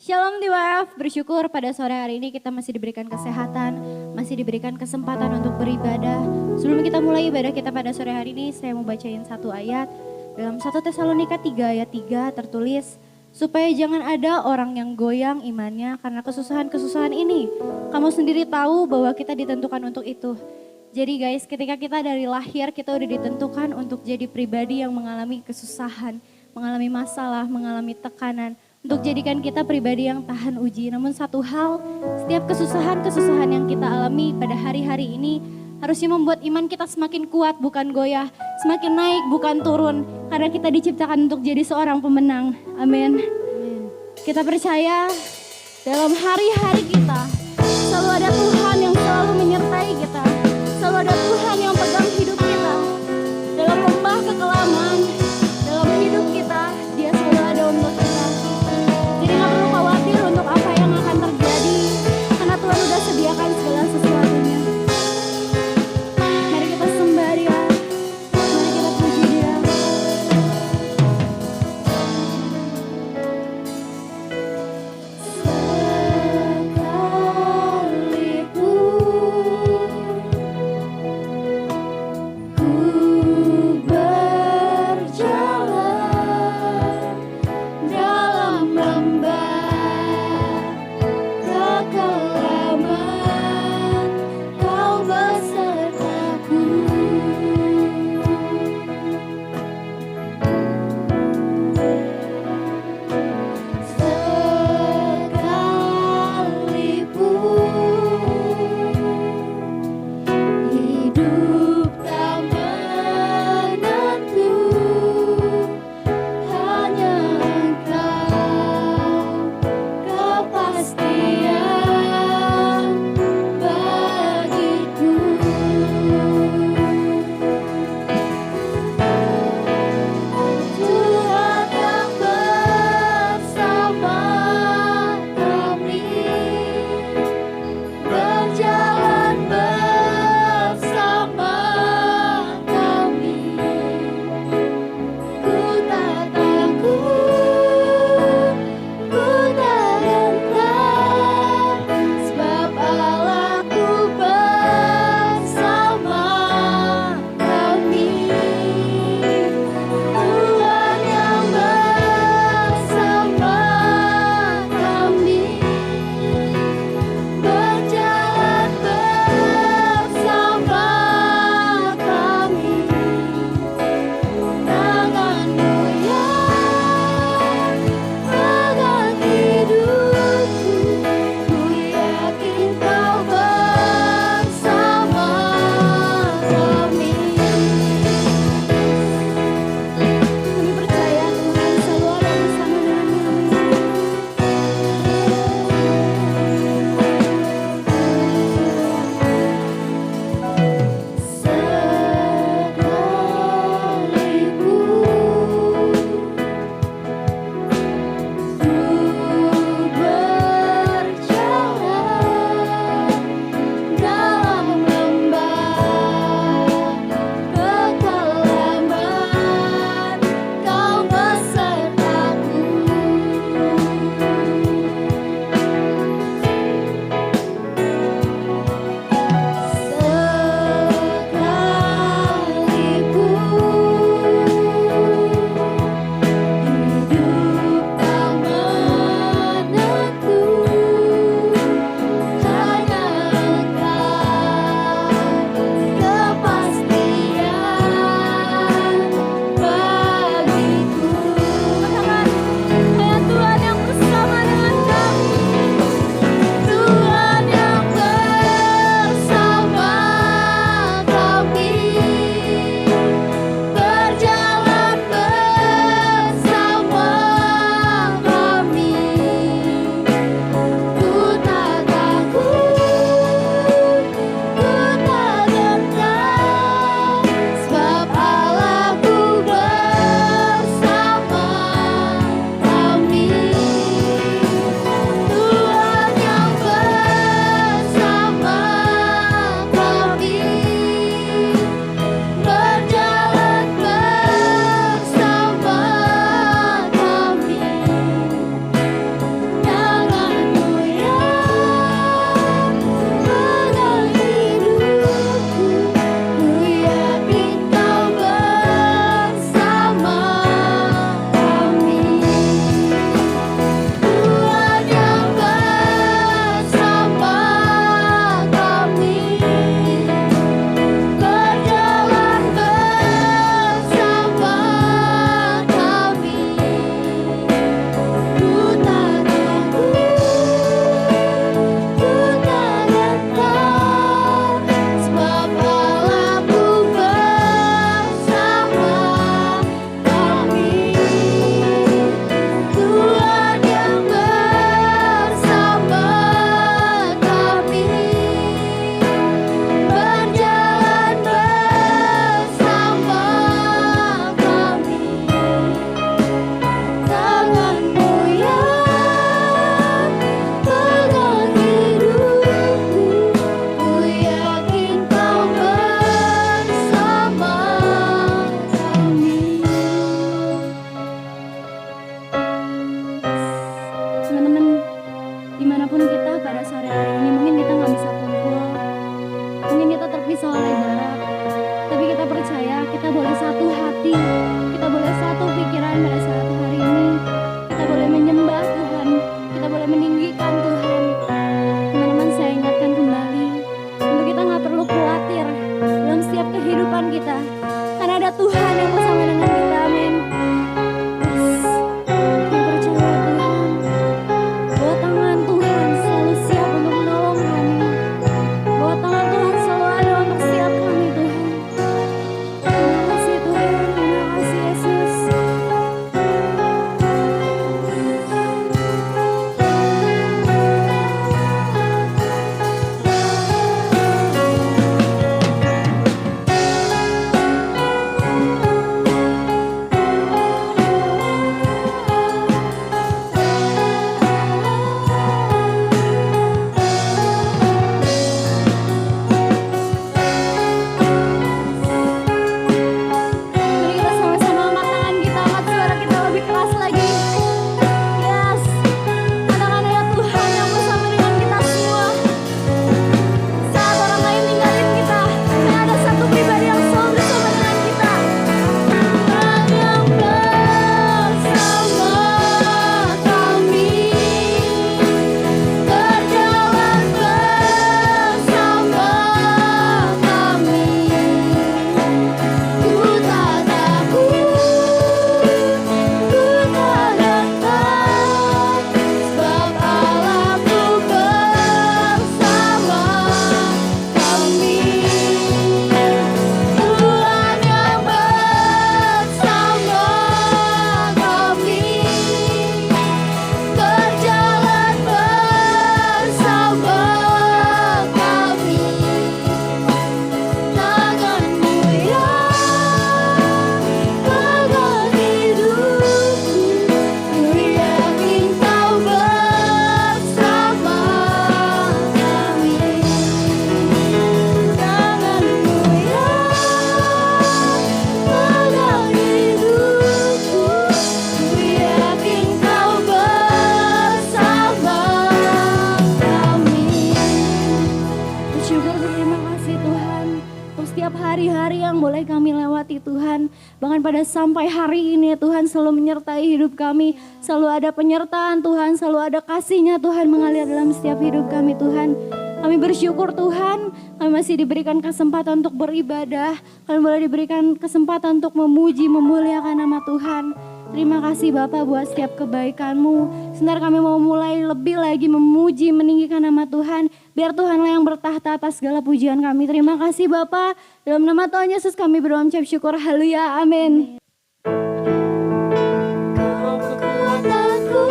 Shalom DWF, bersyukur pada sore hari ini kita masih diberikan kesehatan, masih diberikan kesempatan untuk beribadah. Sebelum kita mulai ibadah kita pada sore hari ini, saya mau bacain satu ayat. Dalam 1 Tesalonika 3 ayat 3 tertulis, supaya jangan ada orang yang goyang imannya karena kesusahan-kesusahan ini. Kamu sendiri tahu bahwa kita ditentukan untuk itu. Jadi guys, ketika kita dari lahir kita udah ditentukan untuk jadi pribadi yang mengalami kesusahan, mengalami masalah, mengalami tekanan. Untuk jadikan kita pribadi yang tahan uji. Namun satu hal, setiap kesusahan-kesusahan yang kita alami pada hari-hari ini harusnya membuat iman kita semakin kuat bukan goyah, semakin naik bukan turun. Karena kita diciptakan untuk jadi seorang pemenang. Amin. Kita percaya dalam hari-hari kita selalu ada Tuhan yang selalu menyertai kita. Selalu ada Tuhan yang pegang hidup kita. Dalam lembah kekelaman, dalam hidup kita, Dia selalu ada untuk kita. Jadi gak perlu khawatir untuk apa yang akan terjadi, karena Tuhan udah sediakan segala sesuatunya. Mari kita sembah Dia, mari kita puji Dia. Sekalipun Tuhan. Bahkan pada sampai hari ini Tuhan selalu menyertai hidup kami. Selalu ada penyertaan Tuhan, selalu ada kasih-Nya Tuhan mengalir dalam setiap hidup kami Tuhan. Kami bersyukur Tuhan, kami masih diberikan kesempatan untuk beribadah. Kami boleh diberikan kesempatan untuk memuji, memuliakan nama Tuhan. Terima kasih Bapak buat setiap kebaikan-Mu. Sebentar kami mau mulai lebih lagi memuji, meninggikan nama Tuhan. Biar Tuhanlah yang bertahta atas segala pujian kami. Terima kasih Bapak. Dalam nama Tuhan Yesus kami berdoa mengucap syukur. Haleluya. Amin. Kau kekuatanku,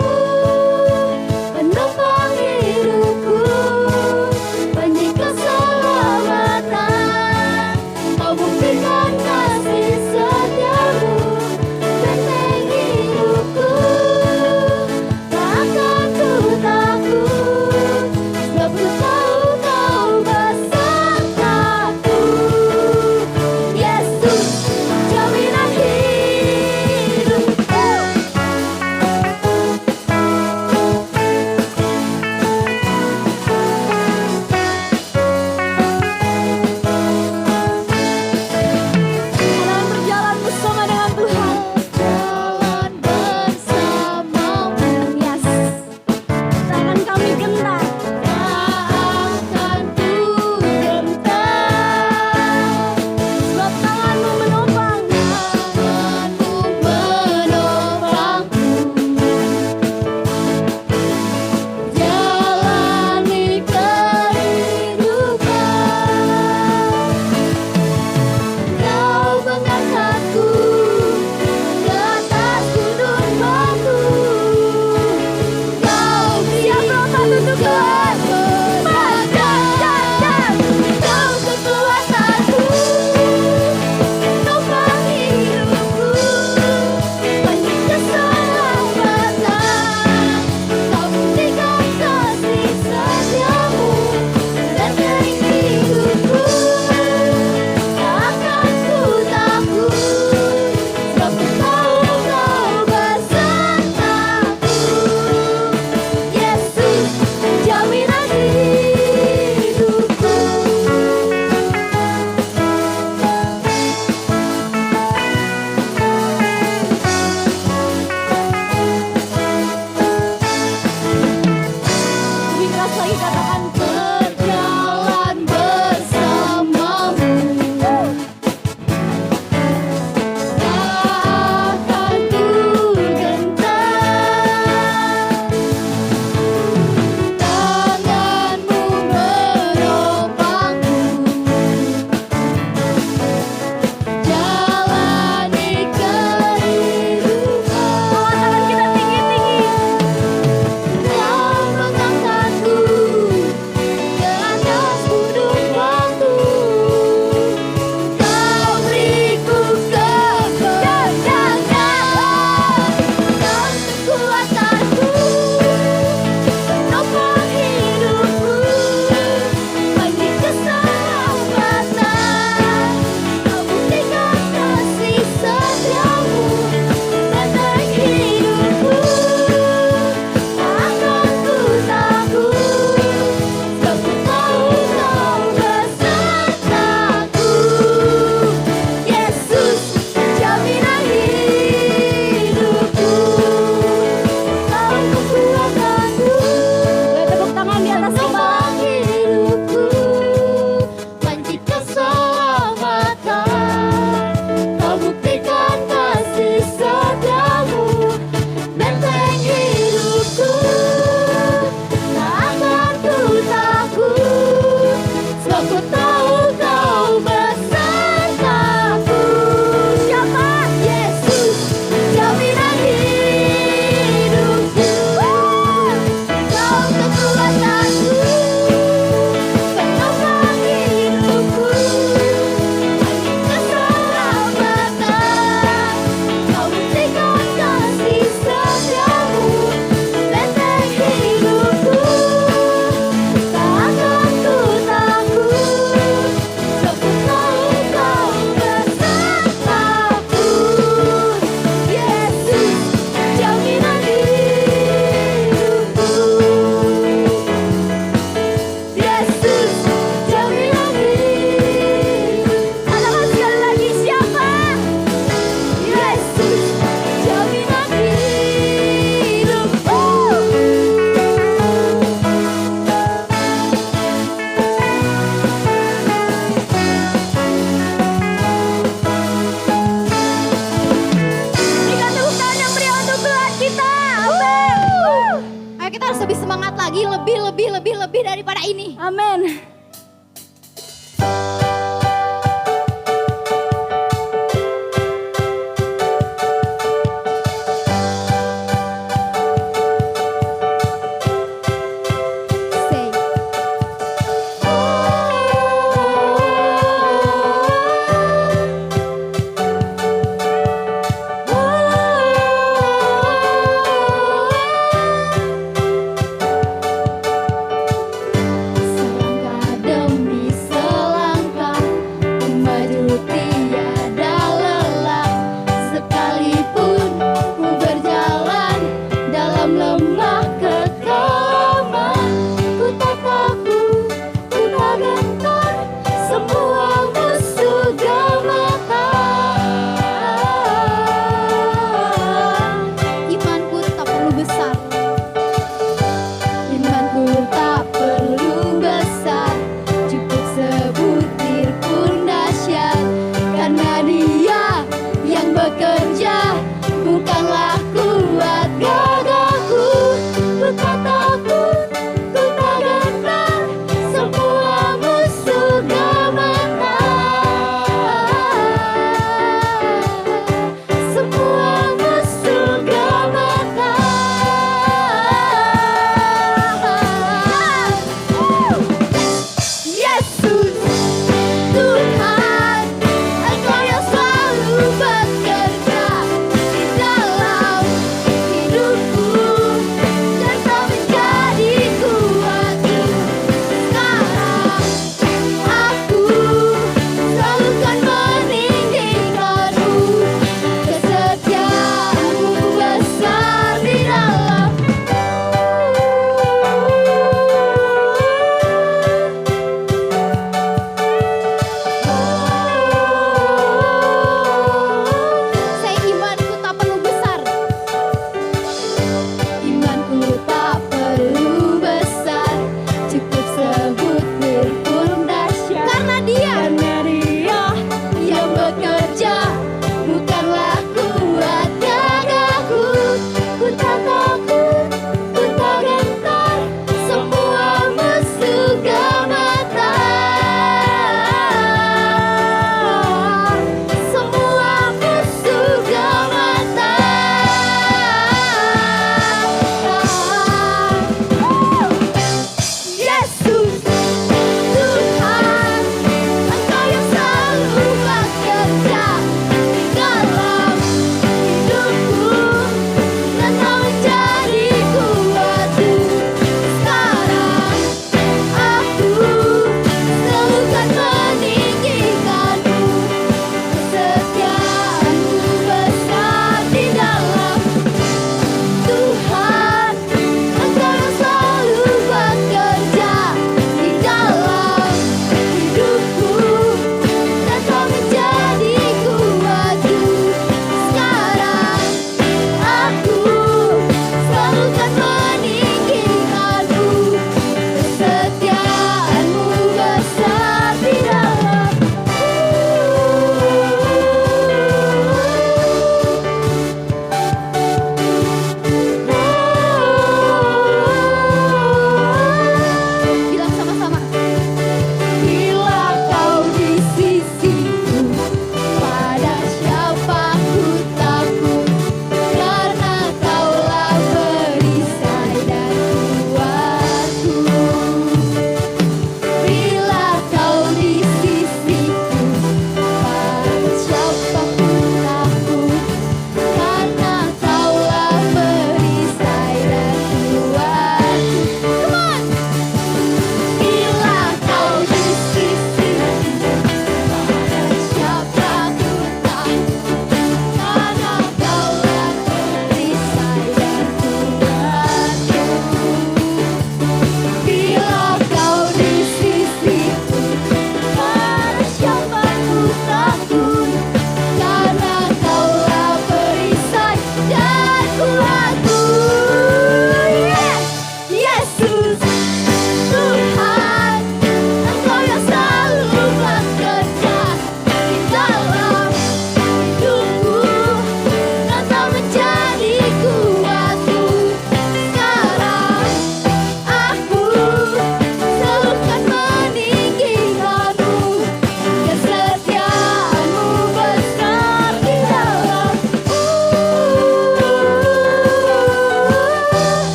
penopang hidupku, panji keselamatan. Kau buktikan kasih setiamu, benteng hidupku. Tak akan ku takut, sebab ku tahu Kau besertaku. Yesus, jaminan hidup. lagi lebih daripada ini. Amin. Say. Selangkah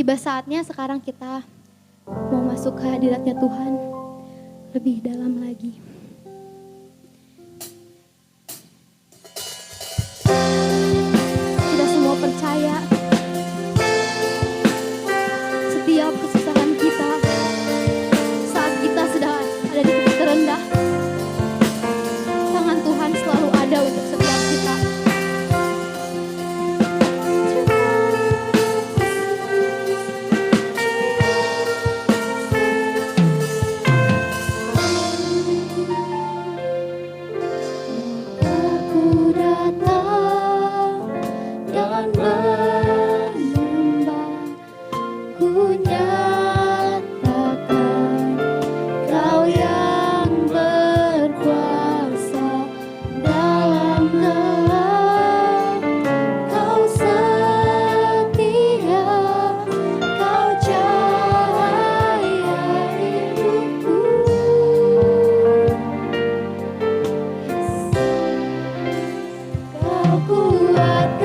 Tiba saatnya sekarang kita mau masuk ke hadiratnya Tuhan lebih dalam lagi. Kita semua percaya setiap kesusahan kita, saat kita sedang ada di titik terendah, tangan Tuhan selalu ada untuk setiap kita. Aku datang dan menyembah, ku nyatakan Kau yang berkuasa dalam gelap. Kau setia, Kau cahaya hidupku. Kau kuatkan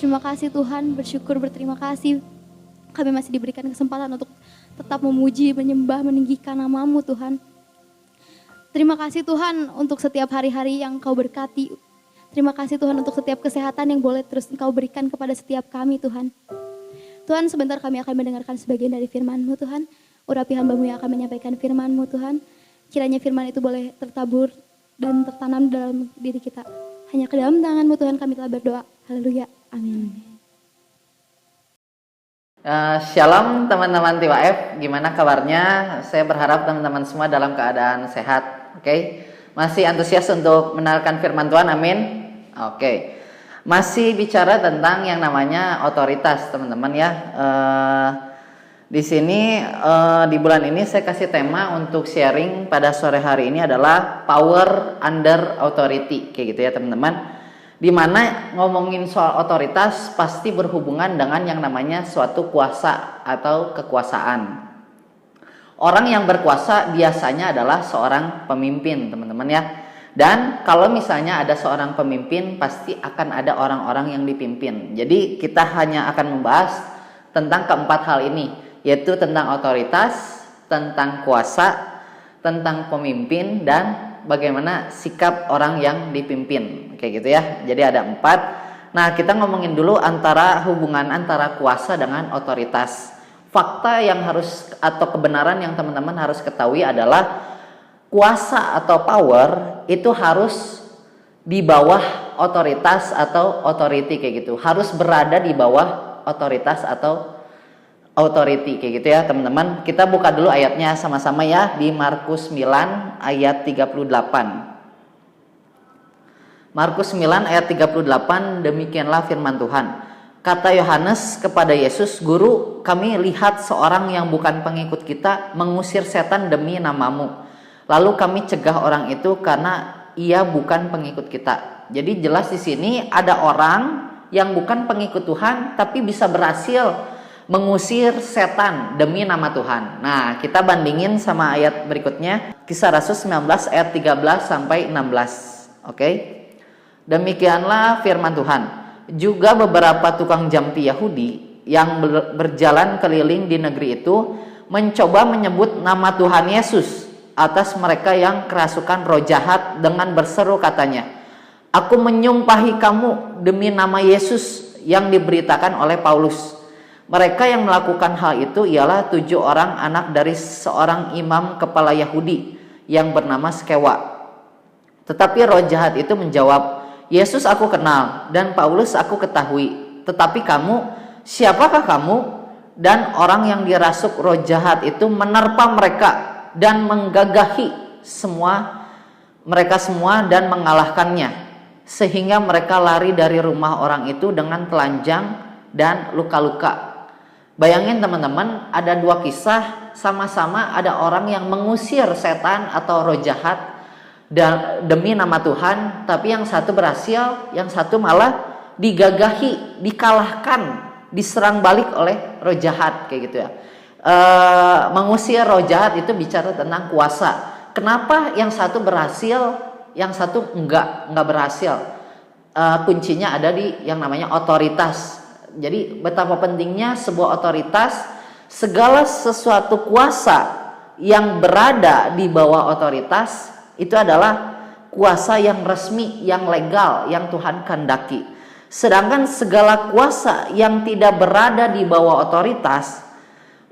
Terima kasih Tuhan, bersyukur, berterima kasih. Kami masih diberikan kesempatan untuk tetap memuji, menyembah, meninggikan nama-Mu Tuhan. Terima kasih Tuhan untuk setiap hari-hari yang Kau berkati. Terima kasih Tuhan untuk setiap kesehatan yang boleh terus Engkau berikan kepada setiap kami Tuhan. Tuhan, sebentar kami akan mendengarkan sebagian dari firman-Mu Tuhan. Urapi hamba-Mu yang akan menyampaikan firman-Mu Tuhan. Kiranya firman itu boleh tertabur dan tertanam dalam diri kita. Hanya ke dalam tangan-Mu Tuhan kami telah berdoa. Haleluya. Amin. Shalom teman-teman TWF, gimana kabarnya? Saya berharap teman-teman semua dalam keadaan sehat. Oke, masih antusias untuk mendengarkan firman Tuhan, amin. Oke, masih bicara tentang yang namanya otoritas, teman-teman ya. Di sini di bulan ini saya kasih tema untuk sharing pada sore hari ini adalah power under authority, kayak gitu ya teman-teman. Dimana ngomongin soal otoritas pasti berhubungan dengan yang namanya suatu kuasa atau kekuasaan. Orang yang berkuasa biasanya adalah seorang pemimpin, teman-teman ya. Dan kalau misalnya ada seorang pemimpin, pasti akan ada orang-orang yang dipimpin. Jadi kita hanya akan membahas tentang keempat hal ini, yaitu tentang otoritas, tentang kuasa, tentang pemimpin, dan bagaimana sikap orang yang dipimpin, kayak gitu ya. Jadi ada 4. Nah, kita ngomongin dulu hubungan antara kuasa dengan otoritas. Fakta yang harus atau kebenaran yang teman-teman harus ketahui adalah kuasa atau power itu harus di bawah otoritas atau authority, kayak gitu. Harus berada di bawah otoritas atau authority, kayak gitu ya teman-teman. Kita buka dulu ayatnya sama-sama ya, di Markus 9 ayat 38. Markus 9 ayat 38, demikianlah firman Tuhan. Kata Yohanes kepada Yesus, "Guru, kami lihat seorang yang bukan pengikut kita mengusir setan demi nama-Mu. Lalu kami cegah orang itu karena ia bukan pengikut kita." Jadi jelas di sini ada orang yang bukan pengikut Tuhan tapi bisa berhasil mengusir setan demi nama Tuhan. Nah, kita bandingin sama ayat berikutnya, Kisah Rasul 19 ayat 13 sampai 16. Oke. Demikianlah firman Tuhan. Juga beberapa tukang jampi Yahudi yang berjalan keliling di negeri itu mencoba menyebut nama Tuhan Yesus atas mereka yang kerasukan roh jahat dengan berseru katanya, "Aku menyumpahi kamu demi nama Yesus yang diberitakan oleh Paulus." Mereka yang melakukan hal itu ialah 7 orang anak dari seorang imam kepala Yahudi yang bernama Skewa. Tetapi roh jahat itu menjawab, "Yesus aku kenal dan Paulus aku ketahui. Tetapi kamu, siapakah kamu?" Dan orang yang dirasuk roh jahat itu menerpa mereka dan menggagahi mereka semua dan mengalahkannya. Sehingga mereka lari dari rumah orang itu dengan telanjang dan luka-luka. Bayangin teman-teman, ada 2 kisah, sama-sama ada orang yang mengusir setan atau roh jahat demi nama Tuhan, tapi yang satu berhasil, yang satu malah digagahi, dikalahkan, diserang balik oleh roh jahat, kayak gitu ya. Mengusir roh jahat itu bicara tentang kuasa. Kenapa yang satu berhasil, yang satu enggak berhasil? Kuncinya ada di yang namanya otoritas. Jadi betapa pentingnya sebuah otoritas, segala sesuatu kuasa yang berada di bawah otoritas itu adalah kuasa yang resmi, yang legal, yang Tuhan kehendaki. Sedangkan segala kuasa yang tidak berada di bawah otoritas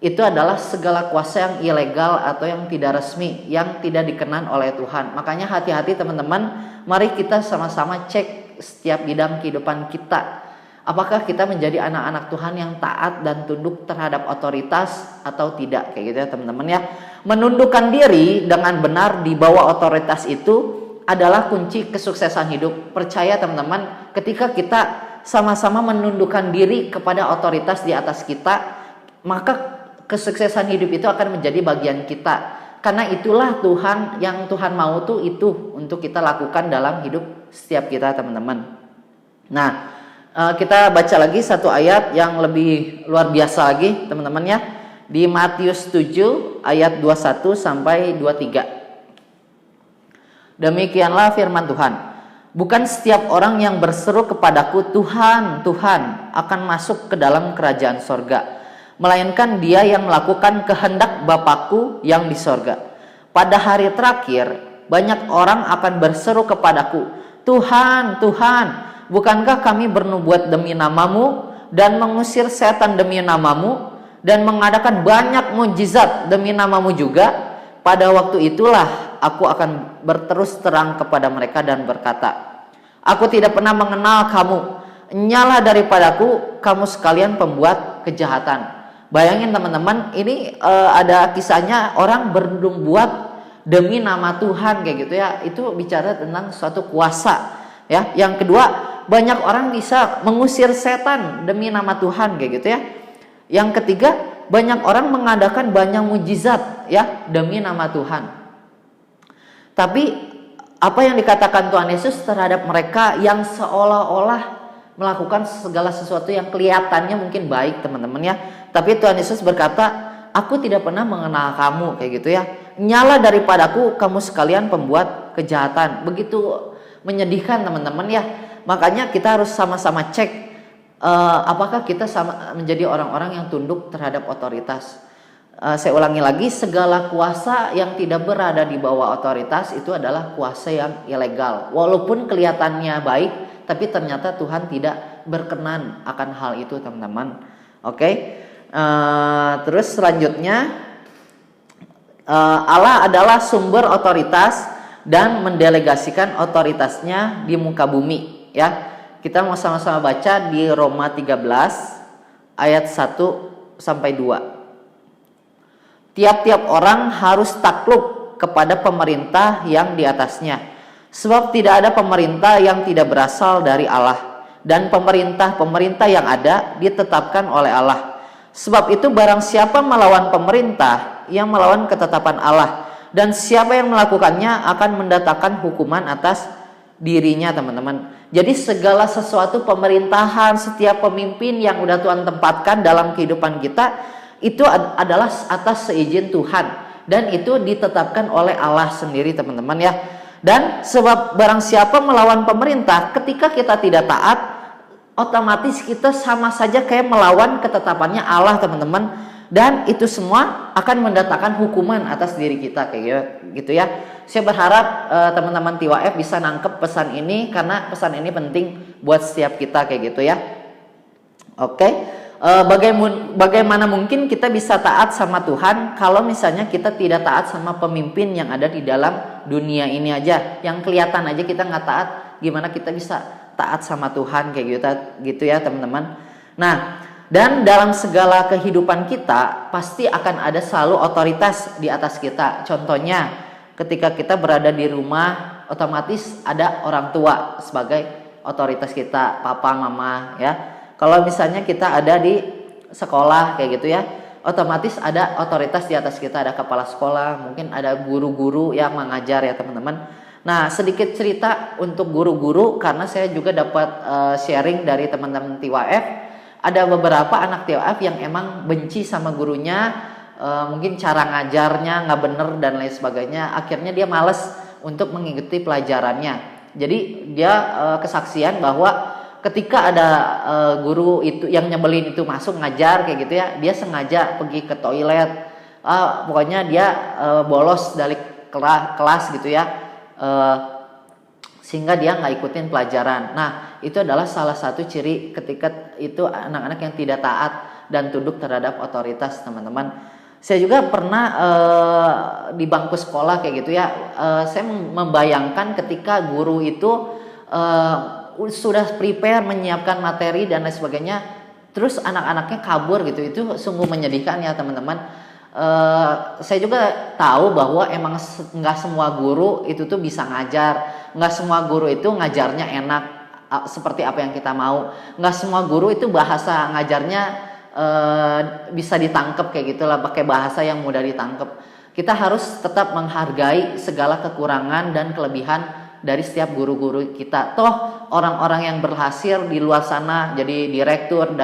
itu adalah segala kuasa yang ilegal atau yang tidak resmi, yang tidak dikenan oleh Tuhan. Makanya hati-hati teman-teman, mari kita sama-sama cek setiap bidang kehidupan kita. Apakah kita menjadi anak-anak Tuhan yang taat dan tunduk terhadap otoritas atau tidak, kayak gitu ya teman-teman ya. Menundukkan diri dengan benar di bawah otoritas itu adalah kunci kesuksesan hidup. Percaya teman-teman, ketika kita sama-sama menundukkan diri kepada otoritas di atas kita, maka kesuksesan hidup itu akan menjadi bagian kita. Karena itulah Tuhan, yang Tuhan mau tuh itu untuk kita lakukan dalam hidup setiap kita teman-teman. Nah, kita baca lagi satu ayat yang lebih luar biasa lagi teman-teman ya, di Matius 7 ayat 21 sampai 23. Demikianlah firman Tuhan. Bukan setiap orang yang berseru kepadaku, Tuhan, Tuhan, akan masuk ke dalam kerajaan sorga, melainkan dia yang melakukan kehendak Bapakku yang di sorga. Pada hari terakhir, banyak orang akan berseru kepadaku, Tuhan, Tuhan, bukankah kami bernubuat demi namamu dan mengusir setan demi namamu dan mengadakan banyak mujizat demi namamu juga? Pada waktu itulah aku akan berterus terang kepada mereka dan berkata, aku tidak pernah mengenal kamu. Nyala daripadaku, kamu sekalian pembuat kejahatan. Bayangin teman-teman, ini ada kisahnya orang bernubuat demi nama Tuhan kayak gitu ya. Itu bicara tentang suatu kuasa ya. Yang kedua, banyak orang bisa mengusir setan demi nama Tuhan kayak gitu ya. Yang ketiga, banyak orang mengadakan banyak mujizat ya demi nama Tuhan. Tapi apa yang dikatakan Tuhan Yesus terhadap mereka yang seolah-olah melakukan segala sesuatu yang kelihatannya mungkin baik teman-teman ya. Tapi Tuhan Yesus berkata, aku tidak pernah mengenal kamu kayak gitu ya. Nyala daripadaku, kamu sekalian pembuat kejahatan. Begitu menyedihkan teman-teman ya. Makanya kita harus sama-sama cek apakah kita sama menjadi orang-orang yang tunduk terhadap otoritas. Saya ulangi lagi, segala kuasa yang tidak berada di bawah otoritas itu adalah kuasa yang ilegal. Walaupun kelihatannya baik, tapi ternyata Tuhan tidak berkenan akan hal itu teman-teman. Oke. Terus selanjutnya, Allah adalah sumber otoritas dan mendelegasikan otoritasnya di muka bumi ya. Kita mau sama-sama baca di Roma 13 ayat 1 sampai 2. Tiap-tiap orang harus takluk kepada pemerintah yang di atasnya, sebab tidak ada pemerintah yang tidak berasal dari Allah, dan pemerintah-pemerintah yang ada ditetapkan oleh Allah. Sebab itu barang siapa melawan pemerintah, yang melawan ketetapan Allah, dan siapa yang melakukannya akan mendatangkan hukuman atas dirinya teman-teman. Jadi segala sesuatu pemerintahan, setiap pemimpin yang udah Tuhan tempatkan dalam kehidupan kita itu adalah atas seizin Tuhan, dan itu ditetapkan oleh Allah sendiri teman-teman ya. Dan sebab barang siapa melawan pemerintah, ketika kita tidak taat, otomatis kita sama saja kayak melawan ketetapannya Allah teman-teman. Dan itu semua akan mendatangkan hukuman atas diri kita kayak gitu ya. Saya berharap teman-teman TIWAF bisa nangkep pesan ini, karena pesan ini penting buat setiap kita kayak gitu ya. Oke. Bagaimana mungkin kita bisa taat sama Tuhan kalau misalnya kita tidak taat sama pemimpin yang ada di dalam dunia ini aja, yang kelihatan aja kita nggak taat, gimana kita bisa taat sama Tuhan kayak gitu ya teman-teman. Nah, dan dalam segala kehidupan kita pasti akan ada selalu otoritas di atas kita. Contohnya ketika kita berada di rumah, otomatis ada orang tua sebagai otoritas kita, papa, mama ya. Kalau misalnya kita ada di sekolah kayak gitu ya, otomatis ada otoritas di atas kita, ada kepala sekolah, mungkin ada guru-guru yang mengajar ya teman-teman. Nah, sedikit cerita untuk guru-guru, karena saya juga dapat sharing dari teman-teman TIWAF. Ada beberapa anak TIWAF yang emang benci sama gurunya, mungkin cara ngajarnya nggak bener dan lain sebagainya. Akhirnya dia malas untuk mengikuti pelajarannya. Jadi dia kesaksian bahwa ketika ada guru itu yang nyebelin itu masuk ngajar kayak gitu ya, dia sengaja pergi ke toilet, pokoknya dia bolos dari kelas gitu ya, sehingga dia nggak ikutin pelajaran. Nah, itu adalah salah satu ciri ketika itu anak-anak yang tidak taat dan tunduk terhadap otoritas teman-teman. Saya juga pernah di bangku sekolah kayak gitu ya, saya membayangkan ketika guru itu sudah prepare menyiapkan materi dan lain sebagainya, terus anak-anaknya kabur gitu, itu sungguh menyedihkan ya teman-teman. Saya juga tahu bahwa emang nggak semua guru itu tuh bisa ngajar, nggak semua guru itu ngajarnya enak seperti apa yang kita mau, nggak semua guru itu bahasa ngajarnya bisa ditangkap kayak gitulah, pakai bahasa yang mudah ditangkap. Kita harus tetap menghargai segala kekurangan dan kelebihan dari setiap guru-guru kita. Toh orang-orang yang berhasil di luar sana jadi direktur,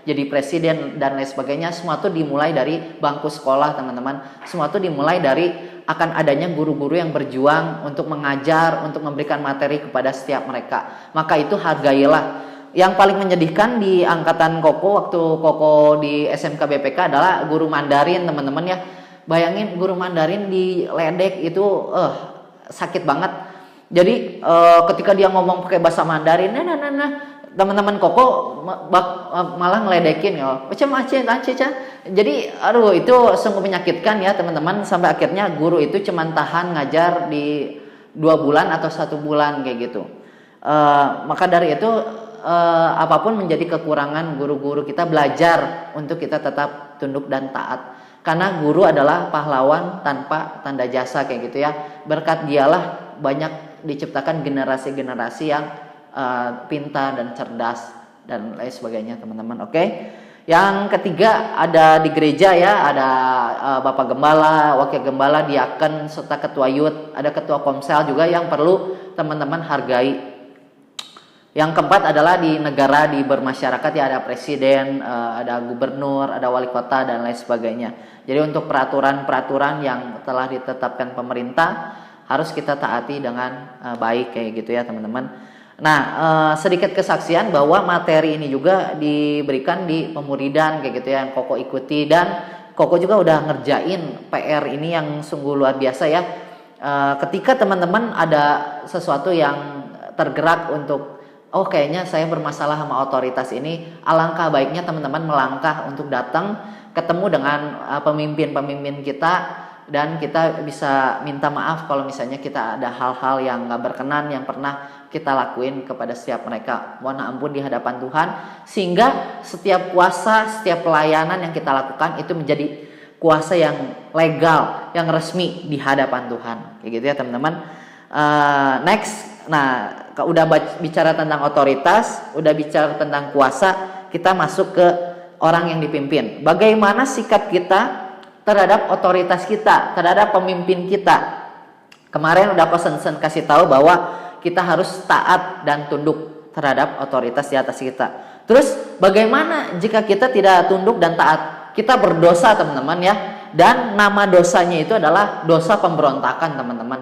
jadi presiden dan lain sebagainya, semua tuh dimulai dari bangku sekolah, teman-teman. Semua tuh dimulai dari akan adanya guru-guru yang berjuang untuk mengajar, untuk memberikan materi kepada setiap mereka. Maka itu hargailah. Yang paling menyedihkan di angkatan Koko waktu Koko di SMK BPK adalah guru Mandarin, teman-teman ya. Bayangin guru Mandarin diledek itu sakit banget. Jadi ketika dia ngomong pakai bahasa Mandarin, teman-teman Koko malah ngeledekin ya. Jadi aduh, itu sungguh menyakitkan ya teman-teman, sampai akhirnya guru itu cuma tahan ngajar di 2 bulan atau 1 bulan kayak gitu. Maka dari itu apapun menjadi kekurangan guru-guru kita, belajar untuk kita tetap tunduk dan taat. Karena guru adalah pahlawan tanpa tanda jasa kayak gitu ya. Berkat dialah banyak diciptakan generasi-generasi yang pintar dan cerdas dan lain sebagainya, teman-teman. Oke. Yang ketiga ada di gereja ya, ada Bapak Gembala, Wakil Gembala, Diaken, serta Ketua Yud, ada Ketua Komsel juga yang perlu teman-teman hargai. Yang keempat adalah di negara, di bermasyarakat ya, ada presiden, ada gubernur, ada wali kota dan lain sebagainya. Jadi untuk peraturan-peraturan yang telah ditetapkan pemerintah harus kita taati dengan baik kayak gitu ya teman-teman. Nah, sedikit kesaksian bahwa materi ini juga diberikan di pemuridan kayak gitu ya, yang Koko ikuti, dan Koko juga udah ngerjain PR ini yang sungguh luar biasa ya. Ketika teman-teman ada sesuatu yang tergerak untuk kayaknya saya bermasalah sama otoritas ini, alangkah baiknya teman-teman melangkah untuk datang ketemu dengan pemimpin-pemimpin kita, dan kita bisa minta maaf kalau misalnya kita ada hal-hal yang gak berkenan yang pernah kita lakuin kepada setiap mereka. Mohon ampun di hadapan Tuhan, sehingga setiap kuasa, setiap pelayanan yang kita lakukan itu menjadi kuasa yang legal, yang resmi di hadapan Tuhan. Kayak gitu ya teman-teman. Next. Nah, udah bicara tentang otoritas, udah bicara tentang kuasa, kita masuk ke orang yang dipimpin. Bagaimana sikap kita terhadap otoritas kita, terhadap pemimpin kita. Kemarin udah Kosensen kasih tahu bahwa kita harus taat dan tunduk terhadap otoritas di atas kita. Terus bagaimana jika kita tidak tunduk dan taat? Kita berdosa, teman-teman ya. Dan nama dosanya itu adalah dosa pemberontakan, teman-teman.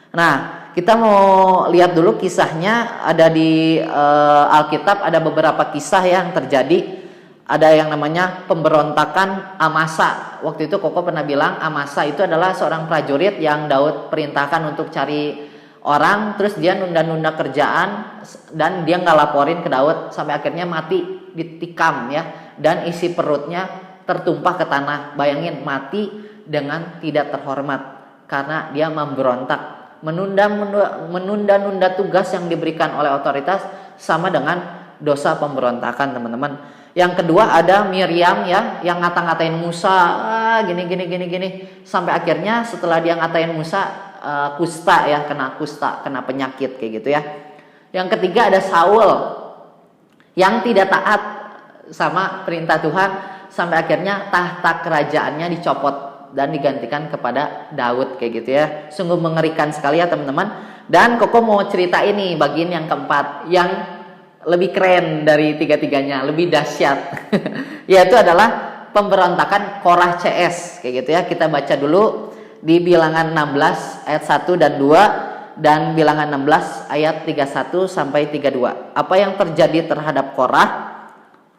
Nah, kita mau lihat dulu kisahnya, ada di Alkitab, ada beberapa kisah yang terjadi. Ada yang namanya pemberontakan Amasa. Waktu itu Koko pernah bilang Amasa itu adalah seorang prajurit yang Daud perintahkan untuk cari orang, terus dia nunda-nunda kerjaan dan dia nggak laporin ke Daud, sampai akhirnya mati ditikam ya, dan isi perutnya tertumpah ke tanah. Bayangin, mati dengan tidak terhormat karena dia memberontak. Menunda-nunda tugas yang diberikan oleh otoritas sama dengan dosa pemberontakan, teman-teman. Yang kedua ada Miriam ya, yang ngata-ngatain Musa, gini. Sampai akhirnya setelah dia ngatain Musa, kusta ya, kena penyakit kayak gitu ya. Yang ketiga ada Saul yang tidak taat sama perintah Tuhan, sampai akhirnya tahta kerajaannya dicopot dan digantikan kepada Daud kayak gitu ya. Sungguh mengerikan sekali ya teman-teman. Dan Koko mau cerita ini bagian yang keempat, yang lebih keren dari tiga-tiganya, lebih dahsyat. Yaitu adalah pemberontakan Korah CS kayak gitu ya. Kita baca dulu di Bilangan 16 ayat 1 dan 2 dan Bilangan 16 ayat 31 sampai 32. Apa yang terjadi terhadap Korah?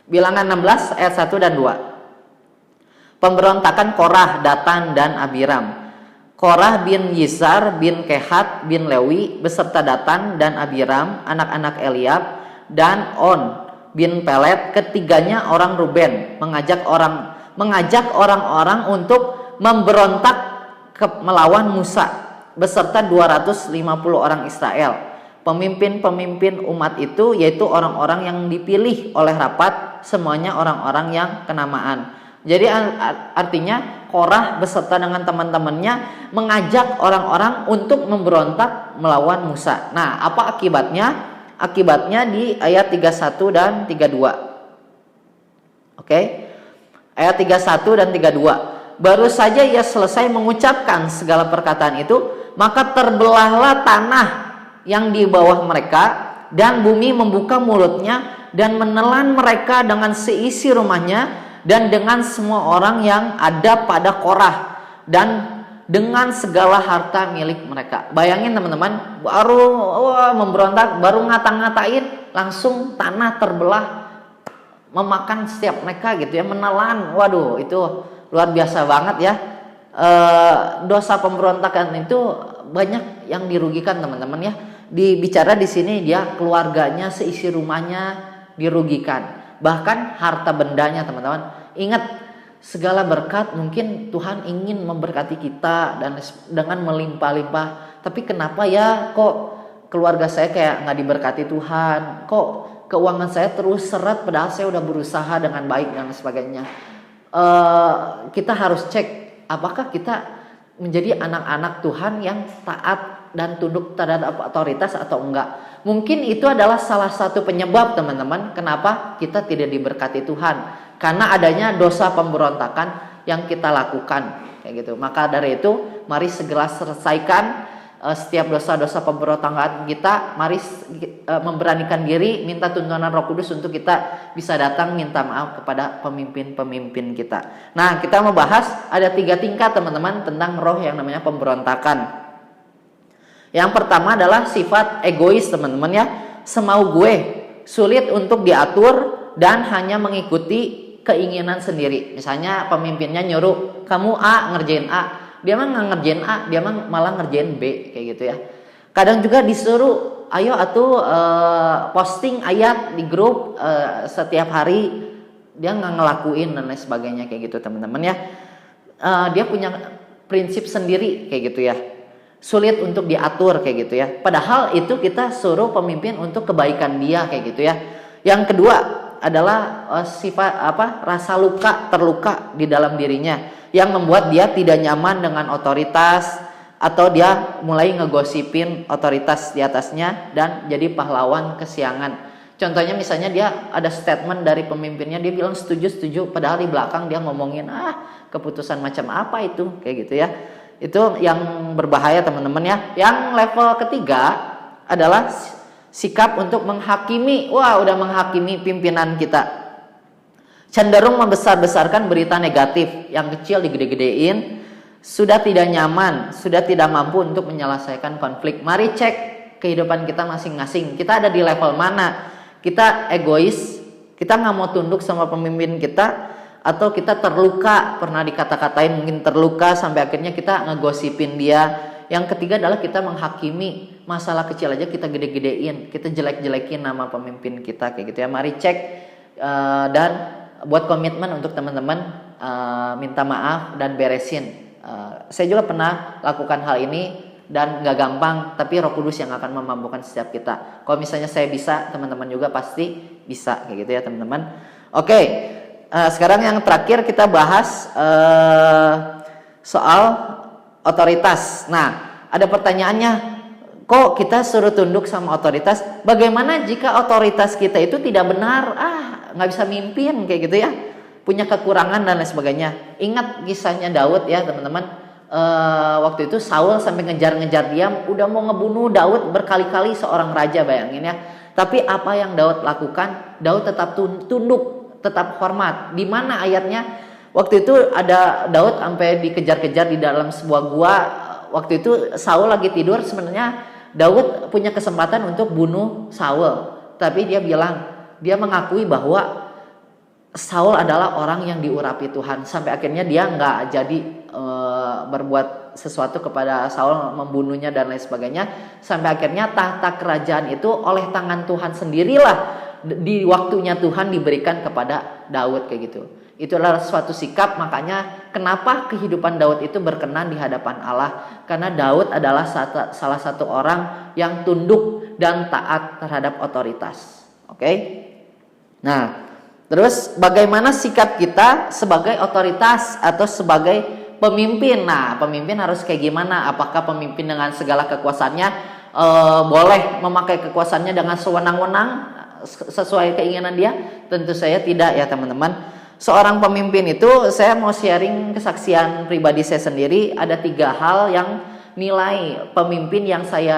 Bilangan 16 ayat 1 dan 2. Pemberontakan Korah, Datan dan Abiram. Korah bin Yizar bin Kehat bin Lewi beserta Datan dan Abiram, anak-anak Eliab, dan On bin Pelet, ketiganya orang Ruben, mengajak orang-orang untuk memberontak melawan Musa beserta 250 orang Israel. Pemimpin-pemimpin umat itu yaitu orang-orang yang dipilih oleh rapat, semuanya orang-orang yang kenamaan. Jadi artinya Korah beserta dengan teman-temannya mengajak orang-orang untuk memberontak melawan Musa. Nah, apa akibatnya? Akibatnya di ayat 31 dan 32. Oke. Ayat 31 dan 32. Baru saja ia selesai mengucapkan segala perkataan itu, maka terbelahlah tanah yang di bawah mereka, dan bumi membuka mulutnya dan menelan mereka dengan seisi rumahnya dan dengan semua orang yang ada pada Korah dan dengan segala harta milik mereka. Bayangin teman-teman, baru memberontak, baru ngata-ngatain, langsung tanah terbelah memakan setiap mereka gitu ya, menelan. Waduh, itu luar biasa banget ya. Dosa pemberontakan itu banyak yang dirugikan teman-teman ya. Dibicara di sini dia keluarganya, seisi rumahnya dirugikan, bahkan harta bendanya teman-teman. Ingat, segala berkat mungkin Tuhan ingin memberkati kita dan dengan melimpah-limpah, tapi kenapa ya kok keluarga saya kayak nggak diberkati Tuhan, kok keuangan saya terus seret padahal saya udah berusaha dengan baik dan sebagainya. Kita harus cek apakah kita menjadi anak-anak Tuhan yang taat dan tunduk terhadap otoritas atau enggak. Mungkin itu adalah salah satu penyebab teman-teman kenapa kita tidak diberkati Tuhan, karena adanya dosa pemberontakan yang kita lakukan kayak gitu. Maka dari itu mari segera selesaikan setiap dosa-dosa pemberontakan kita. Mari memberanikan diri minta tuntunan Roh Kudus untuk kita bisa datang minta maaf kepada pemimpin-pemimpin kita. Nah, kita mau bahas ada 3 tingkat teman-teman tentang roh yang namanya pemberontakan. Yang pertama adalah sifat egois teman-teman ya, semau gue, sulit untuk diatur dan hanya mengikuti keinginan sendiri. Misalnya pemimpinnya nyuruh kamu A ngerjain A, dia mah nggak ngerjain A, dia mah malah ngerjain B kayak gitu ya. Kadang juga disuruh ayo atuh posting ayat di grup setiap hari, dia nggak ngelakuin dan lain sebagainya kayak gitu teman-teman ya. Dia punya prinsip sendiri kayak gitu ya, sulit untuk diatur kayak gitu ya. Padahal itu kita suruh pemimpin untuk kebaikan dia kayak gitu ya. Yang kedua adalah sifat rasa terluka di dalam dirinya yang membuat dia tidak nyaman dengan otoritas, atau dia mulai ngegosipin otoritas di atasnya dan jadi pahlawan kesiangan. Contohnya misalnya dia ada statement dari pemimpinnya, dia bilang setuju padahal di belakang dia ngomongin keputusan macam apa itu kayak gitu ya. Itu yang berbahaya teman-teman ya. Yang level ketiga adalah sikap untuk menghakimi. Wah, udah menghakimi pimpinan kita. Cenderung membesar-besarkan berita negatif, yang kecil digede-gedein. Sudah tidak nyaman, sudah tidak mampu untuk menyelesaikan konflik. Mari cek kehidupan kita masing-masing. Kita ada di level mana? Kita egois, kita nggak mau tunduk sama pemimpin kita, atau kita terluka, pernah dikata-katain mungkin terluka sampai akhirnya kita ngegosipin dia. Yang ketiga adalah kita menghakimi, masalah kecil aja kita gede-gedein, kita jelek-jelekin nama pemimpin kita kayak gitu ya. Mari cek dan buat komitmen untuk teman-teman minta maaf dan beresin. Saya juga pernah lakukan hal ini dan gak gampang, tapi Roh Kudus yang akan memampukan setiap kita. Kalau misalnya saya bisa, teman-teman juga pasti bisa kayak gitu ya teman-teman. Oke. Sekarang yang terakhir kita bahas soal otoritas. Nah, ada pertanyaannya, kok kita suruh tunduk sama otoritas? Bagaimana jika otoritas kita itu tidak benar? Nggak bisa mimpin kayak gitu ya, punya kekurangan dan lain sebagainya. Ingat kisahnya Daud ya teman-teman. Waktu itu Saul sampai ngejar-ngejar dia, udah mau ngebunuh Daud berkali-kali, seorang raja, bayangin ya. Tapi apa yang Daud lakukan? Daud tetap tunduk, tetap hormat. Di mana ayatnya? Waktu itu ada Daud sampai dikejar-kejar di dalam sebuah gua. Waktu itu Saul lagi tidur, sebenarnya Daud punya kesempatan untuk bunuh Saul, tapi dia mengakui bahwa Saul adalah orang yang diurapi Tuhan. Sampai akhirnya dia nggak jadi berbuat sesuatu kepada Saul, membunuhnya dan lain sebagainya. Sampai akhirnya tahta kerajaan itu oleh tangan Tuhan sendirilah di waktunya Tuhan diberikan kepada Daud kayak gitu. Itu adalah suatu sikap. Makanya kenapa kehidupan Daud itu berkenan di hadapan Allah, karena Daud adalah salah satu orang yang tunduk dan taat terhadap otoritas. Oke? Nah, terus bagaimana sikap kita sebagai otoritas atau sebagai pemimpin? Nah, pemimpin harus kayak gimana? Apakah pemimpin dengan segala kekuasaannya boleh memakai kekuasaannya dengan sewenang-wenang sesuai keinginan dia? Tentu saya tidak ya teman-teman. Seorang pemimpin itu, saya mau sharing kesaksian pribadi saya sendiri. Ada 3 hal yang nilai pemimpin yang saya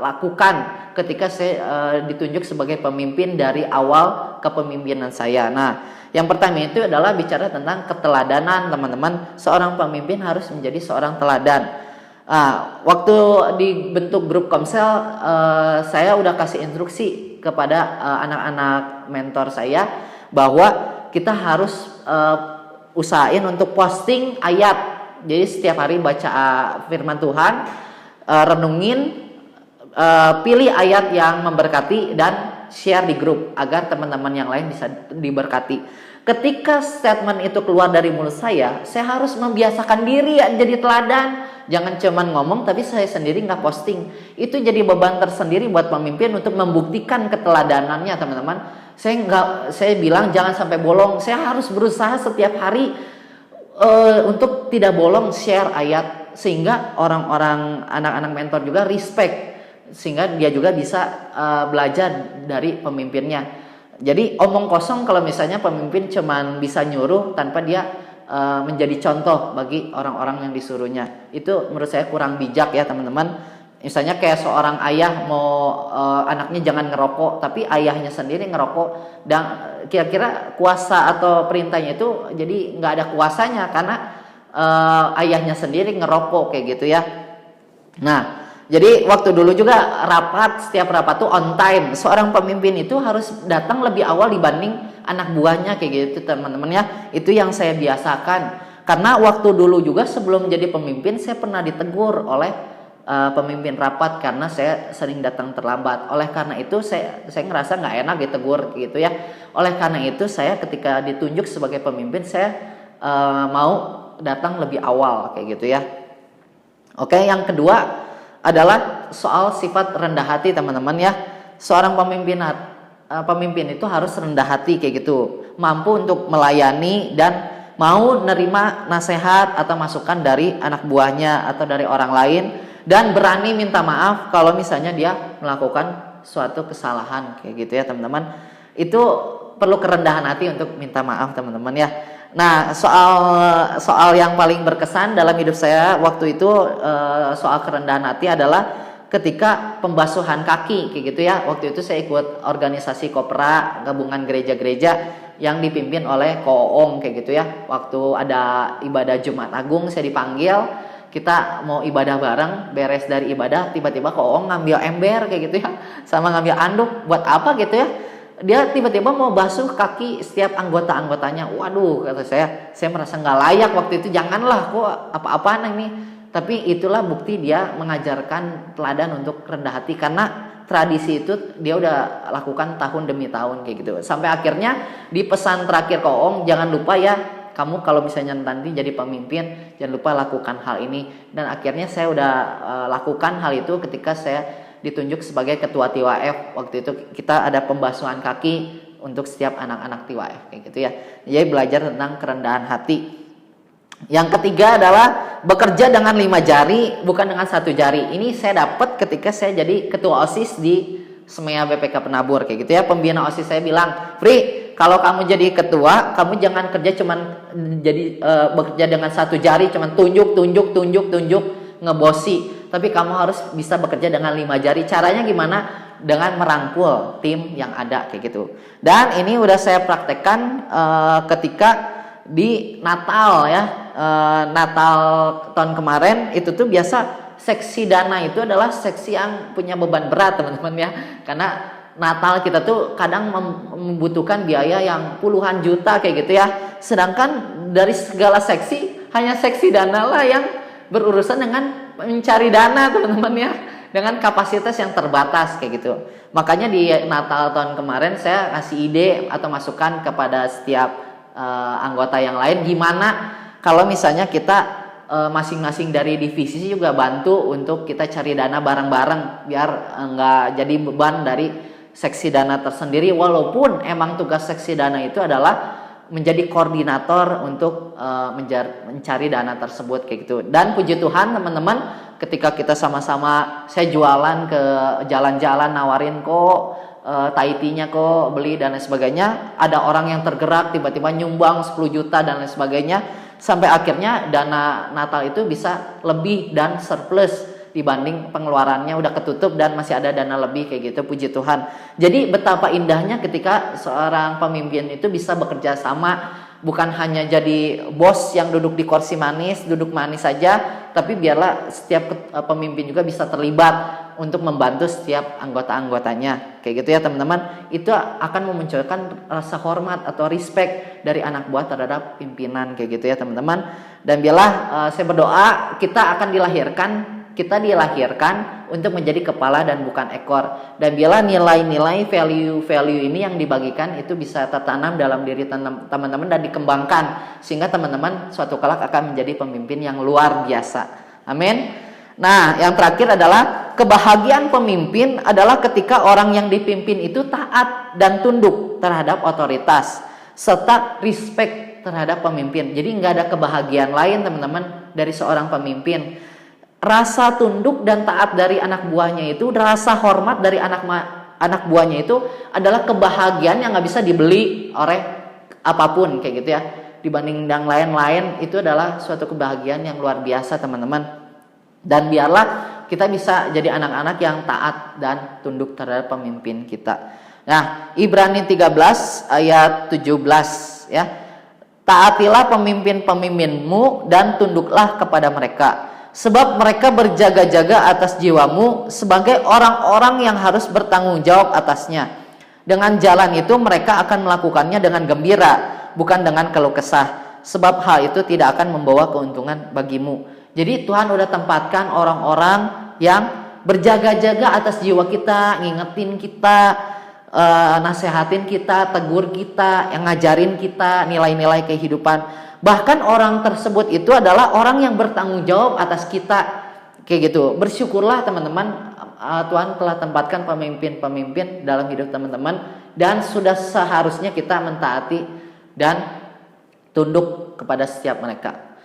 lakukan ketika saya ditunjuk sebagai pemimpin dari awal kepemimpinan saya. Nah, yang pertama itu adalah bicara tentang keteladanan, teman-teman. Seorang pemimpin harus menjadi seorang teladan. Waktu dibentuk grup Komsel, saya udah kasih instruksi kepada anak-anak mentor saya bahwa kita harus usahain untuk posting ayat. Jadi setiap hari baca firman Tuhan, renungin, pilih ayat yang memberkati dan share di grup agar teman-teman yang lain bisa diberkati. Ketika statement itu keluar dari mulut saya harus membiasakan diri jadi teladan. Jangan cuman ngomong tapi saya sendiri nggak posting. Itu jadi beban tersendiri buat pemimpin untuk membuktikan keteladanannya, teman-teman. Saya bilang jangan sampai bolong. Saya harus berusaha setiap hari untuk tidak bolong share ayat, sehingga orang-orang anak-anak mentor juga respect, sehingga dia juga bisa belajar dari pemimpinnya. Jadi omong kosong kalau misalnya pemimpin cuman bisa nyuruh tanpa dia menjadi contoh bagi orang-orang yang disuruhnya. Itu menurut saya kurang bijak ya, teman-teman. Misalnya kayak seorang ayah mau anaknya jangan ngerokok, tapi ayahnya sendiri ngerokok, dan kira-kira kuasa atau perintahnya itu jadi nggak ada kuasanya karena ayahnya sendiri ngerokok kayak gitu ya. Nah, jadi waktu dulu juga setiap rapat tuh on time. Seorang pemimpin itu harus datang lebih awal dibanding anak buahnya kayak gitu, teman-teman ya. Itu yang saya biasakan. Karena waktu dulu juga sebelum menjadi pemimpin saya pernah ditegur oleh pemimpin rapat karena saya sering datang terlambat. Oleh karena itu saya ngerasa nggak enak ditegur gitu ya. Oleh karena itu saya ketika ditunjuk sebagai pemimpin saya mau datang lebih awal kayak gitu ya. Oke, yang kedua adalah soal sifat rendah hati, teman-teman ya. Seorang pemimpin itu harus rendah hati kayak gitu, mampu untuk melayani dan mau nerima nasihat atau masukan dari anak buahnya atau dari orang lain, dan berani minta maaf kalau misalnya dia melakukan suatu kesalahan kayak gitu ya, teman-teman. Itu perlu kerendahan hati untuk minta maaf, teman-teman ya. Nah, soal yang paling berkesan dalam hidup saya waktu itu soal kerendahan hati adalah ketika pembasuhan kaki kayak gitu ya. Waktu itu saya ikut organisasi Kopra, gabungan gereja-gereja yang dipimpin oleh Koong kayak gitu ya. Waktu ada ibadah Jumat Agung saya dipanggil, kita mau ibadah bareng, beres dari ibadah tiba-tiba Koong ngambil ember kayak gitu ya, sama ngambil anduk. Buat apa gitu ya? Dia tiba-tiba mau basuh kaki setiap anggota-anggotanya. Waduh, kata saya merasa nggak layak waktu itu. Janganlah, kok apa-apaan ini. Tapi itulah bukti dia mengajarkan teladan untuk rendah hati, karena tradisi itu dia udah lakukan tahun demi tahun kayak gitu. Sampai akhirnya di pesan terakhir Koong, jangan lupa ya, kamu kalau misalnya nanti jadi pemimpin jangan lupa lakukan hal ini. Dan akhirnya saya udah lakukan hal itu ketika saya ditunjuk sebagai ketua TIWAF. Waktu itu kita ada pembasuhan kaki untuk setiap anak-anak TIWAF kayak gitu ya. Jadi belajar tentang kerendahan hati. Yang ketiga adalah bekerja dengan 5 jari bukan dengan 1 jari. Ini saya dapat ketika saya jadi ketua OSIS di SMEA BPK Penabur kayak gitu ya. Pembina OSIS saya bilang, "Fri, kalau kamu jadi ketua, kamu jangan kerja cuman bekerja dengan 1 jari, cuman tunjuk ngebosi. Tapi kamu harus bisa bekerja dengan 5 jari. Caranya gimana? Dengan merangkul tim yang ada kayak gitu." Dan ini udah saya praktekkan ketika di Natal ya. Natal tahun kemarin itu tuh biasa seksi dana itu adalah seksi yang punya beban berat, teman-teman ya. Karena Natal kita tuh kadang membutuhkan biaya yang puluhan juta kayak gitu ya. Sedangkan dari segala seksi hanya seksi dana lah yang berurusan dengan mencari dana, teman-teman ya, dengan kapasitas yang terbatas kayak gitu. Makanya di Natal tahun kemarin saya ngasih ide atau masukan kepada setiap anggota yang lain, gimana kalau misalnya kita masing-masing dari divisi juga bantu untuk kita cari dana bareng-bareng biar nggak jadi beban dari seksi dana tersendiri. Walaupun emang tugas seksi dana itu adalah menjadi koordinator untuk mencari dana tersebut kayak gitu. Dan puji Tuhan teman-teman, ketika kita sama-sama, saya jualan ke jalan-jalan nawarin kok Taitinya kok beli dan lain sebagainya, ada orang yang tergerak tiba-tiba nyumbang 10 juta dan lain sebagainya. sampai akhirnya dana Natal itu bisa lebih dan surplus dibanding pengeluarannya udah ketutup dan masih ada dana lebih kayak gitu. Puji Tuhan. Jadi betapa indahnya ketika seorang pemimpin itu bisa bekerja sama, bukan hanya jadi bos yang duduk di kursi manis, duduk manis saja, tapi biarlah setiap pemimpin juga bisa terlibat untuk membantu setiap anggota-anggotanya. Kayak gitu ya teman-teman. Itu akan memunculkan rasa hormat atau respect dari anak buah terhadap pimpinan, kayak gitu ya teman-teman. Dan biarlah saya berdoa kita dilahirkan untuk menjadi kepala dan bukan ekor. Dan biarlah nilai-nilai value ini yang dibagikan itu bisa tertanam dalam diri teman-teman dan dikembangkan sehingga teman-teman suatu kelak akan menjadi pemimpin yang luar biasa. Amin. Nah, yang terakhir adalah kebahagiaan pemimpin adalah ketika orang yang dipimpin itu taat dan tunduk terhadap otoritas serta respect terhadap pemimpin. Jadi nggak ada kebahagiaan lain teman-teman dari seorang pemimpin. Rasa tunduk dan taat dari anak buahnya itu, rasa hormat dari anak buahnya itu adalah kebahagiaan yang nggak bisa dibeli oleh apapun, kayak gitu ya. Dibanding yang lain-lain, itu adalah suatu kebahagiaan yang luar biasa teman-teman. Dan biarlah kita bisa jadi anak-anak yang taat dan tunduk terhadap pemimpin kita. Nah, Ibrani 13 ayat 17 ya. Taatilah pemimpin-pemimpinmu dan tunduklah kepada mereka. Sebab mereka berjaga-jaga atas jiwamu sebagai orang-orang yang harus bertanggung jawab atasnya. Dengan jalan itu mereka akan melakukannya dengan gembira, bukan dengan keluh kesah. Sebab hal itu tidak akan membawa keuntungan bagimu. Jadi Tuhan udah tempatkan orang-orang yang berjaga-jaga atas jiwa kita, ngingetin kita, nasehatin kita, tegur kita, yang ngajarin kita nilai-nilai kehidupan. Bahkan orang tersebut itu adalah orang yang bertanggung jawab atas kita. Kayak gitu. Bersyukurlah teman-teman, Tuhan telah tempatkan pemimpin-pemimpin dalam hidup teman-teman dan sudah seharusnya kita mentaati dan tunduk kepada setiap mereka.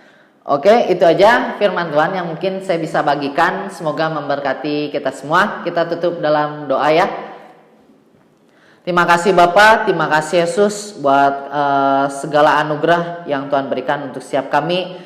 Oke, itu aja firman Tuhan yang mungkin saya bisa bagikan. Semoga memberkati kita semua. Kita tutup dalam doa ya. Terima kasih Bapa, terima kasih Yesus buat segala anugerah yang Tuhan berikan untuk setiap kami.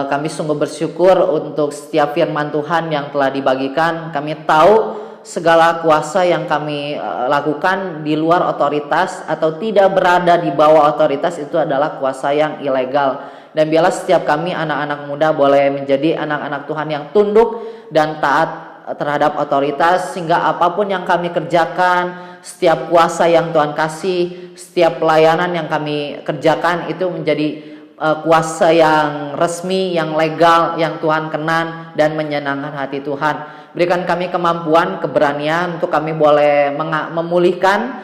Kami sungguh bersyukur untuk setiap firman Tuhan yang telah dibagikan. Kami tahu segala kuasa yang kami lakukan di luar otoritas atau tidak berada di bawah otoritas itu adalah kuasa yang ilegal. Dan biarlah setiap kami anak-anak muda boleh menjadi anak-anak Tuhan yang tunduk dan taat terhadap otoritas, sehingga apapun yang kami kerjakan, setiap kuasa yang Tuhan kasih, setiap pelayanan yang kami kerjakan itu menjadi kuasa yang resmi, yang legal, yang Tuhan kenan dan menyenangkan hati Tuhan. Berikan kami kemampuan, keberanian untuk kami boleh memulihkan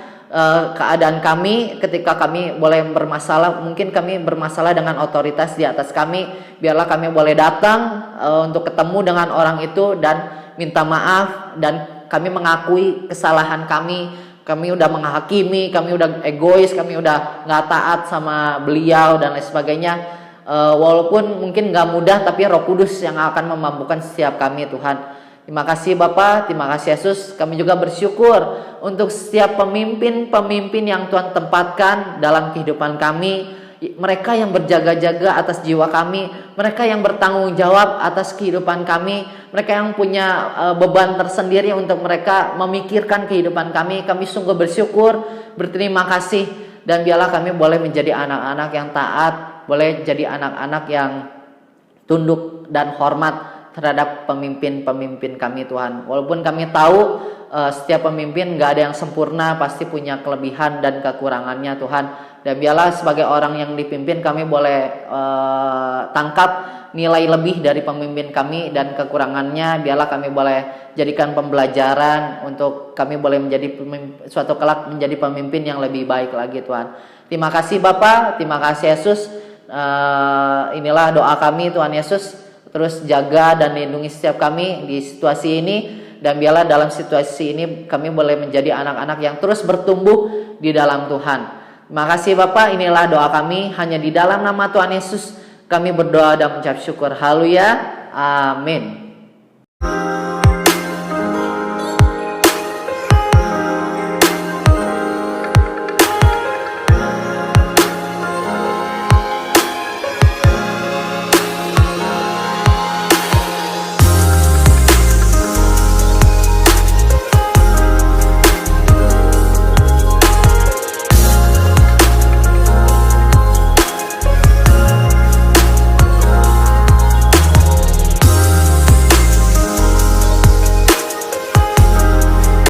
keadaan kami ketika kami boleh bermasalah. Mungkin kami bermasalah dengan otoritas di atas kami. Biarlah kami boleh datang untuk ketemu dengan orang itu dan minta maaf, dan kami mengakui kesalahan kami. Kami udah menghakimi, kami udah egois, kami udah gak taat sama beliau dan lain sebagainya. Walaupun mungkin gak mudah, tapi Roh Kudus yang akan memampukan setiap kami Tuhan. Terima kasih Bapa, terima kasih Yesus. Kami juga bersyukur untuk setiap pemimpin-pemimpin yang Tuhan tempatkan dalam kehidupan kami. Mereka yang berjaga-jaga atas jiwa kami, mereka yang bertanggung jawab atas kehidupan kami, mereka yang punya beban tersendiri untuk mereka memikirkan kehidupan kami. Kami sungguh bersyukur, berterima kasih, dan biarlah kami boleh menjadi anak-anak yang taat, boleh jadi anak-anak yang tunduk dan hormat terhadap pemimpin-pemimpin kami Tuhan. Walaupun kami tahu setiap pemimpin gak ada yang sempurna, pasti punya kelebihan dan kekurangannya Tuhan. Dan biarlah sebagai orang yang dipimpin kami boleh tangkap nilai lebih dari pemimpin kami dan kekurangannya. Biarlah kami boleh jadikan pembelajaran untuk kami boleh menjadi suatu kelak menjadi pemimpin yang lebih baik lagi Tuhan. Terima kasih Bapa, terima kasih Yesus. Inilah doa kami Tuhan Yesus. Terus jaga dan lindungi setiap kami di situasi ini, dan biarlah dalam situasi ini kami boleh menjadi anak-anak yang terus bertumbuh di dalam Tuhan. Terima kasih Bapak, inilah doa kami, hanya di dalam nama Tuhan Yesus kami berdoa dan mengucap syukur. Haleluya, amin.